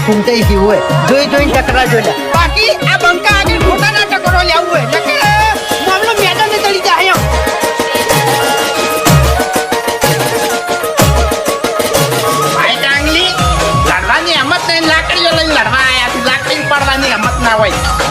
ફૂંટાઈ ગયું હોય જોઈ ટકરા જોડે બાકી આ બંકા આગળ ખોટાના ટકરો લેવું હોય નકર મામલો મેદાને ચડી જાય એમ ભાઈ ડાંગલી લડવાની હિંમત નહીં લાકડીઓ લઈને લડવા આયા તું લાકડી પડવાની હિંમત ના હોય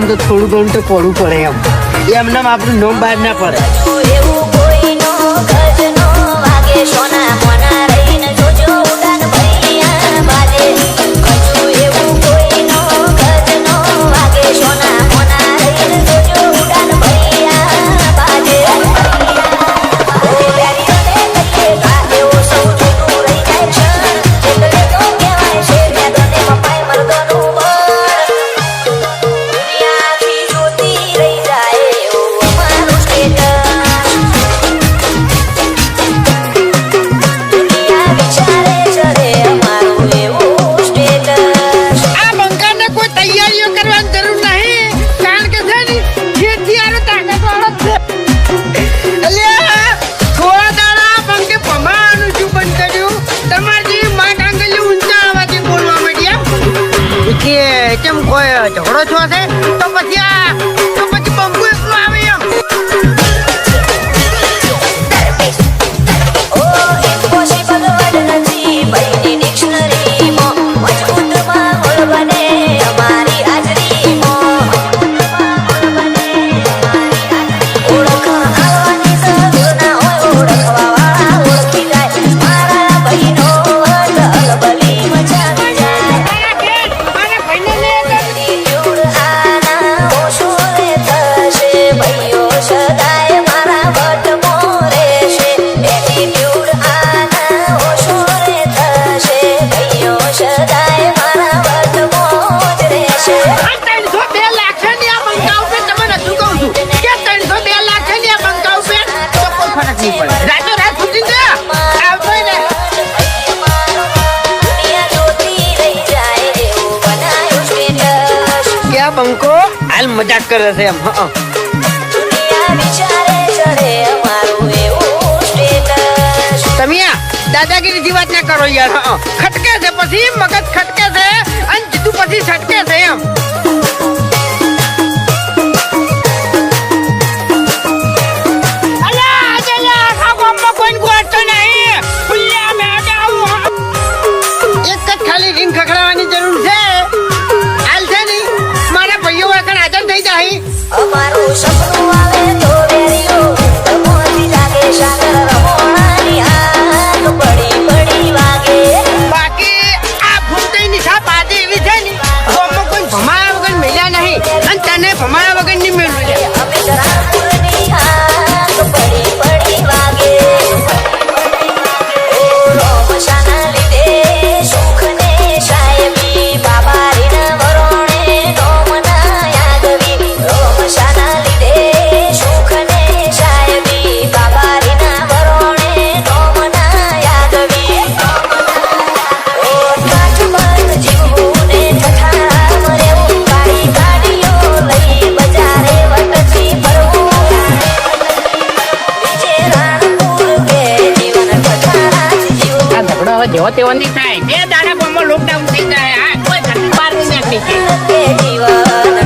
તો થોડું ઘણું તો પડવું પડે એમને આપણું નોમ બહાર ના પડે ઝઘડો છો છે તો પછી બંબુ એકલો આવે એમ બંકો હાલ મજાક કરે છે એમ તમે દાદાગીરી ની વાત ના કરો યાર ખટકે છે પછી મગજ ખટકે છે અને જીતું પછી છટકે છે એમ એક જ ખાલી રીંગ ખખડાવવાની જરૂર છે અમારું સપનું આવે તો વેરીઓ મોતી લાગે સાગર રમોણાની આગ પડી વાગે બાકી આ ફૂંટાઈની છાપ આજે એવી છે ને તો કોઈ ભમાયા વગર મળ્યા નહીં અને તને ભમાયા વગર નહીં મળ્યું અમે રામપુરની આગ પડી વાગે ઓ રોમશાના લીધે સુખને સાહેબી બાબારીના વરોણે નોમના યાદવી રોમશાના લીધે સુખને સાહેબી બાબારીના વરોણે નોમના યાદવી ઓ કાઠબંધ જીવને તથા મરેવું ગાડી ગાડીઓ લઈ બજારે વટથી ફરવું વિજે રાણપુર કે જીવન કથા જીવ આ ઝઘડો હવે જેવો તેવો નહીં થાય બે દાડા બોમાં લોકડાઉન થઈ જાય આ કોઈ ઘરની બહાર નહીં નીકળી જીવન